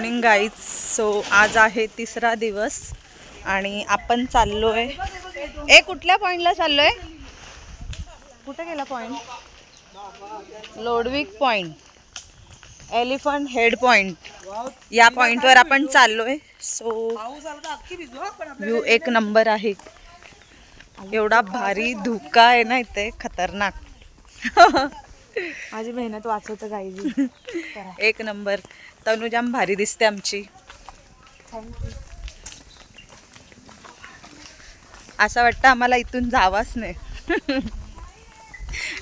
Morning guys. So आज आहे तिसरा दिवस आणि आपण चाललोय. कुठल्या पॉइंटला चाललोय? कुठे गेला point? Lodwick point, elephant head point, या पॉइंटवर आपण चाललोय. सो व्ह्यू एक नंबर आहे. एवढा भारी धुका आहे ना इथे, खतरनाक. माझी मेहनत वाचवतं गाईज. एक नंबर. तनु जाम भारी दिसते आमची. असं वाटतं आम्हाला इथून जावंच नाही.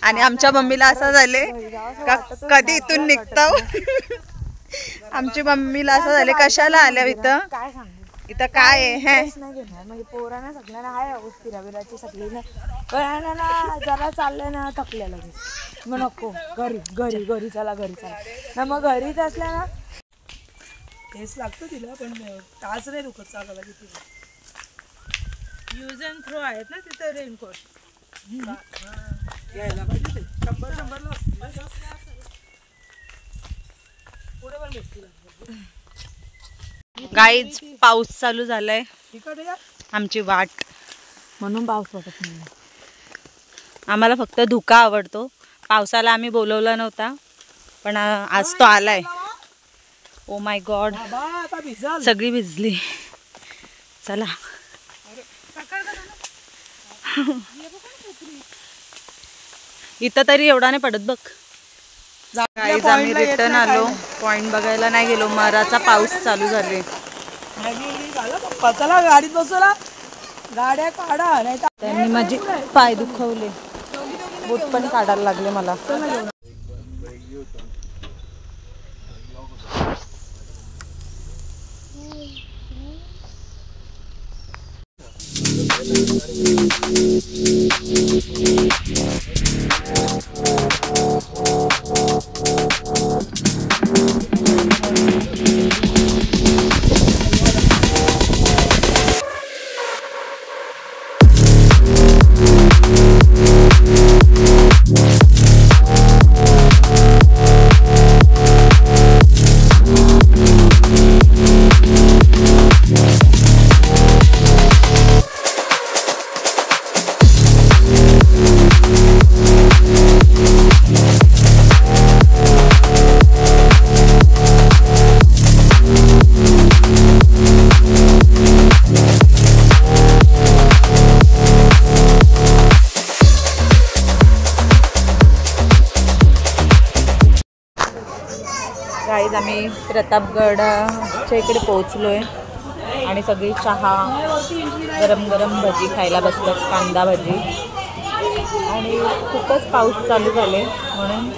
आणि आमच्या मम्मीला असं झाले का कधी इथून निघतो. आमची मम्मीला असं झाले कशाला आल्या इथं, काय सांगू इथं काय आहे. म्हणजे पोरांना सगळ्यांना आहे फिराविराची सगळी ना जरा चाललंय ना थकल्या लगेच. मग नको घरी घरी घरी चला घरी चला ना. मग घरीच असल्या ना तेच लागतं तिला, पण तास नाही दुखत चालायला तिथे. यूज अँड थ्रो आहेत ना तिथं रेनकोट. यायला पाहिजे ते 100-100ला पुढे पण भेटतील. गाईज पाऊस चालू झालाय. आमची वाट म्हणून पाऊस पडत नाही. आम्हाला फक्त धुका आवडतो. पावसाला आम्ही बोलवला नव्हता, पण आज तो आलाय. ओ माय गॉड, सगळी भिजली. चला इथं तरी एवढा नाही पडत बघ. गाईज आम्ही रिटर्न आलो. पॉइंट बघायला नाही गेलो, माराचा पाऊस चालू झाले. चला गाडीत बसवला, गाड्या काढा. नाही त्यांनी माझे पाय दुखवले, बूट पण काढायला लागले मला. गाईज आम्ही प्रतापगडच्या इकडे पोहोचलोय आणि सगळी चहा, गरम गरम भजी खायला बसतात, कांदा भजी. आणि खूपच पाऊस चालू झाले, म्हणून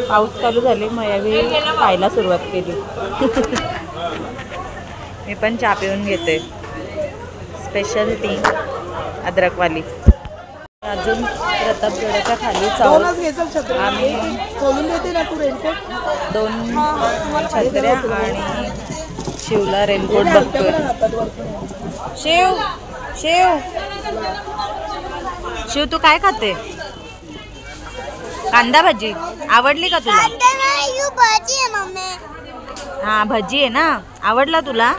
पाऊस चालू झाले मग यावेळी खायला सुरुवात केली. मी पण चहा पिऊन घेते, स्पेशल टी अद्रकवाली. अजून प्रतापगडाच्या खाली आम्ही दोन छत्र्या आणि शिवला रेनकोट बघतोय. शिव शिव शिव तू काय खाते? कांदा भजी आवडली का तुला? हा भजी आहे ना, आवडला तुला?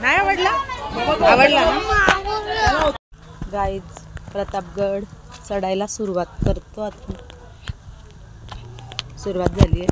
नाही आवडला? आवडला ना. गाईज प्रतापगड चढायला सुरुवात करतो आता. सुरुवात झाली आहे.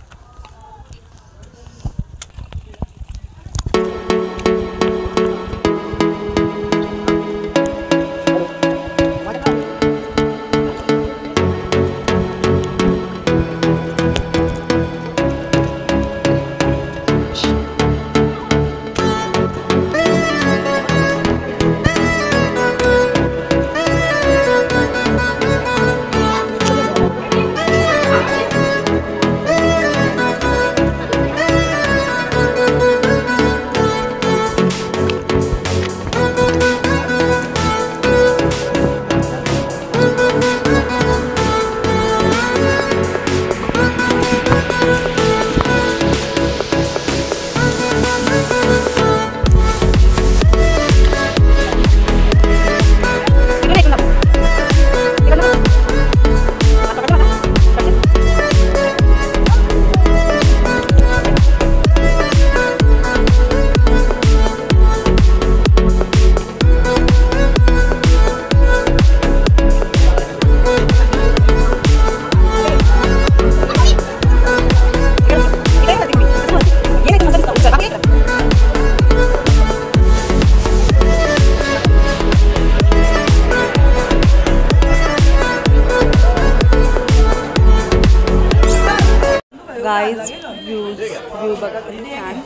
गाईज व्ह्यू बघा किती छान.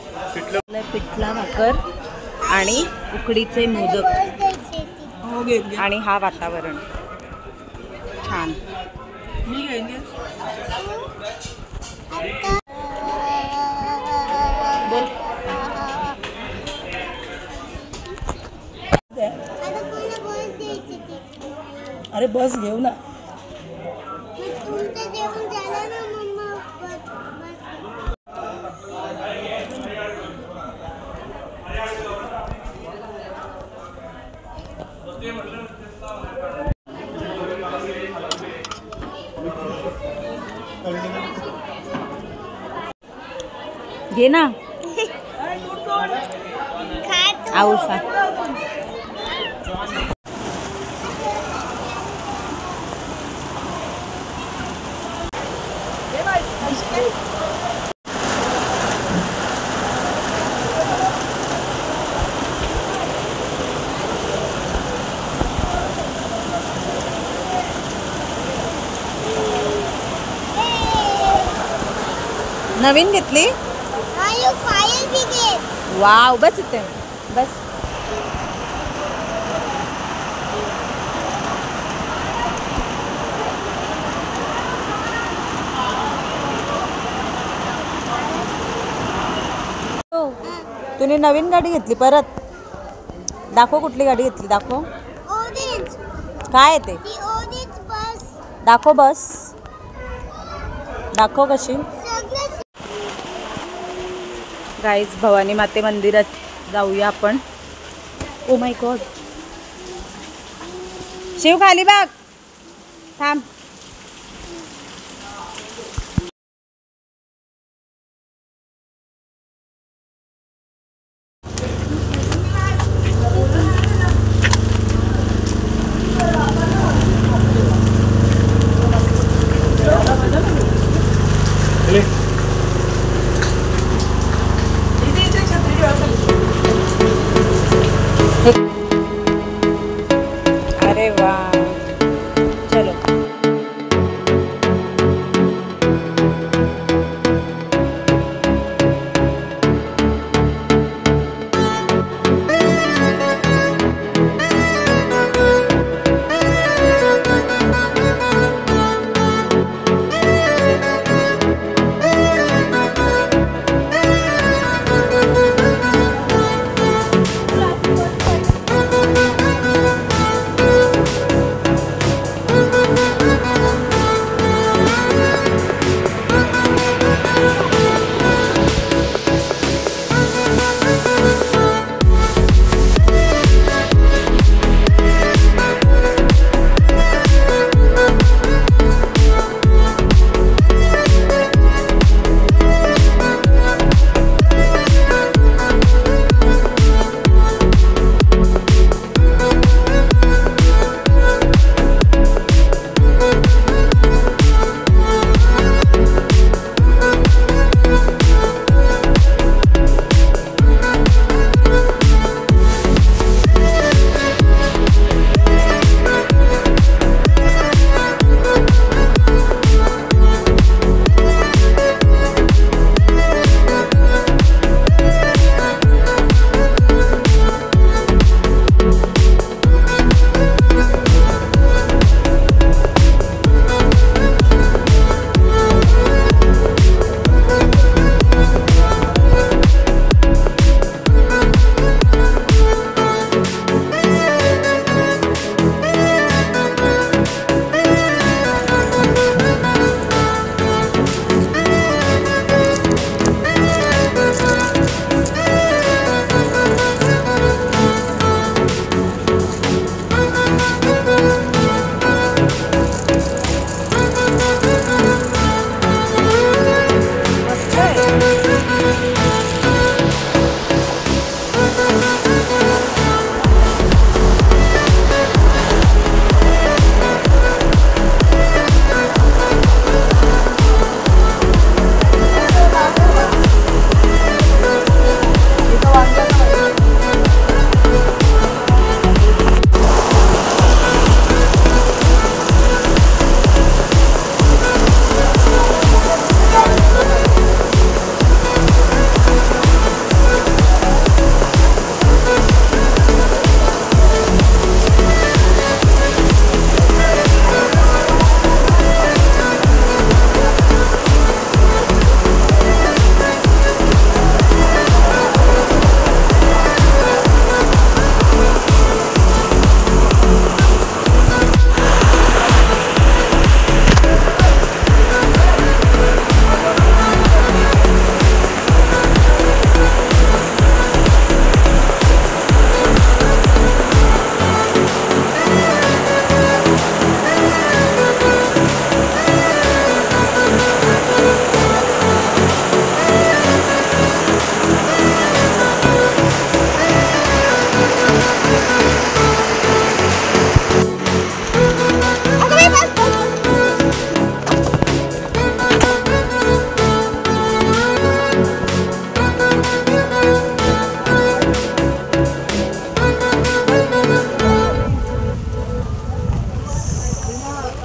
पिठला भाकर आणि उकडीचे मोदक हो घे घे. आणि हा वातावरण छान. मी घेईन घे. बोल. अरे बस घेऊ ना. घे ना आवसा. नवीन घेतली. वाव बस इथे बस. तुम्ही नवीन गाडी घेतली परत. दाखव कुठली गाडी घेतली दाखव. काय आहे ते दाखव. बस दाखव कशी. गाईज भवानी माते मंदिरात जाऊया आपण. Oh my God. शिव खाली बघ. थांब. अरे वाह चलो.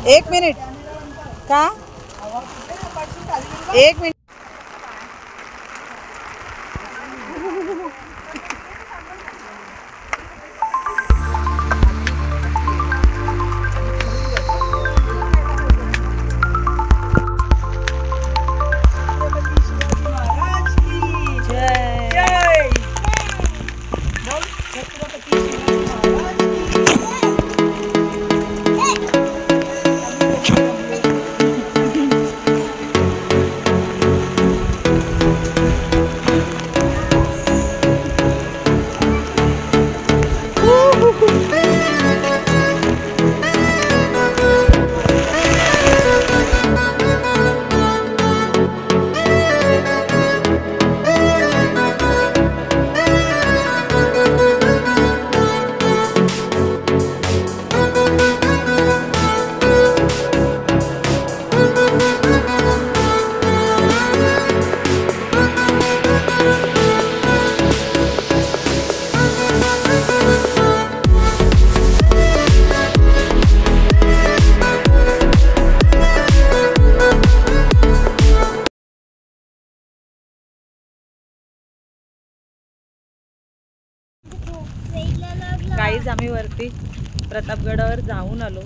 1 मिनिट का 1 मिनिट. गाईज आम्ही वरती प्रतापगडावर जाऊन आलो,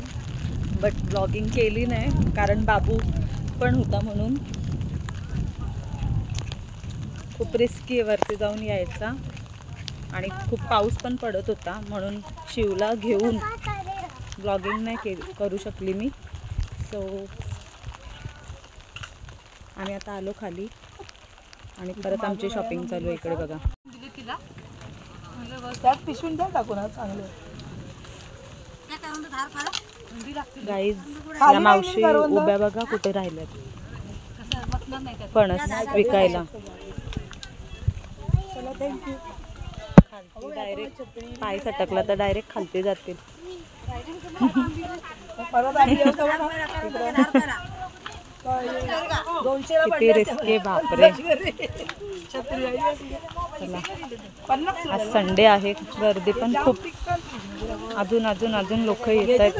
बट ब्लॉगिंग केली नाही कारण बाबू पण होता म्हणून. खूप रिस्की आहे वरती जाऊन यायचा आणि खूप पाऊस पण पडत होता म्हणून शिवला घेऊन ब्लॉगिंग नाही करू शकली मी. सो आम्ही आता आलो खाली आणि परत आमची शॉपिंग चालू आहे. इकडे बघा त्यात पिशवून द्या टाकून चांगलं. गाईज या मावशी उभ्या बघा कुठे राहिल्यात फणस विकायला. डायरेक्ट पाय सटकला तर डायरेक्ट खालती जातील. किती रिस्की बापरे. आज संडे आहे, गर्दी पण खूप. अजून लोक येत आहेत.